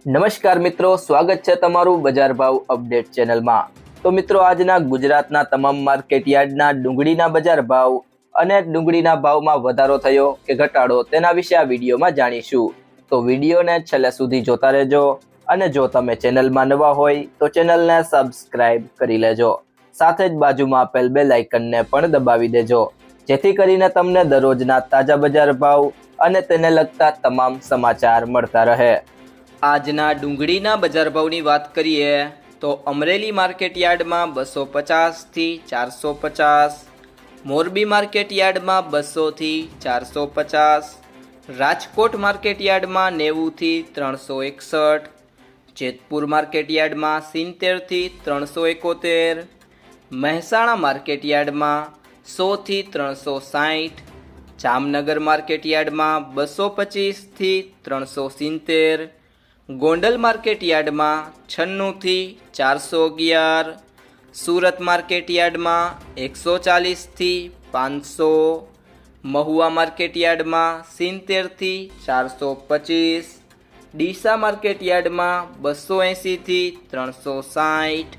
નમસ્કાર મિત્રો, સ્વાગત છે તમારું બજાર ભાવ અપડેટ ચેનલમાં। તો મિત્રો, આજના ગુજરાતના તમામ માર્કેટ યાર્ડના ડુંગળીના બજાર ભાવ અને ડુંગળીના ભાવમાં વધારો થયો કે ઘટાડો તેના વિશે આ વિડીયોમાં જાણીશું। તો વિડીયોને છેલ્લે સુધી જોતા રહેજો અને જો તમે ચેનલમાં નવા હોય તો ચેનલને સબસ્ક્રાઇબ કરી લેજો, સાથે જ બાજુમાં આપેલ બેલ આઇકનને પણ દબાવી દેજો, જેથી કરીને તમને દરરોજના તાજા બજાર ભાવ અને તેને લગતા તમામ સમાચાર મળતા રહે। આજના ડુંગળીના બજાર ભાવની વાત કરીએ તો અમરેલી માર્કેટ યાર્ડમાં 250 થી 450, મોરબી માર્કેટ યાર્ડમાં 200 થી 450, રાજકોટ માર્કેટ યાર્ડમાં 90 થી 361, જેતપુર માર્કેટ યાર્ડમાં 70 થી 371, મહેસાણા માર્કેટ યાર્ડમાં 100 થી 360, જામનગર માર્કેટ યાર્ડમાં 225 થી 370, ગોંડલ માર્કેટ યાર્ડમાં 96 થી 411, સુરત માર્કેટ યાર્ડમાં 140 થી 500, મહુવા માર્કેટ યાર્ડમાં 70 થી 425, ડીસા માર્કેટ યાર્ડમાં 280 થી 360,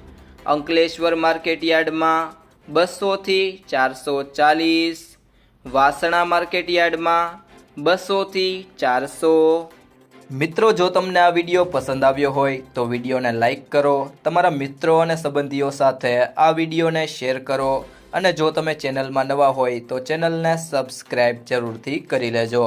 અંકલેશ્વર માર્કેટ યાર્ડમાં 200 થી 440, વાસણા માર્કેટ યાર્ડમાં 200 થી 400। મિત્રો, જો તમને આ વિડીયો પસંદ આવ્યો હોય તો વિડીયોને લાઈક કરો, તમારા મિત્રો અને સંબંધીઓ સાથે આ વિડીયોને શેર કરો અને જો તમે ચેનલમાં નવા હોય તો ચેનલને સબસ્ક્રાઈબ જરૂરથી કરી લેજો।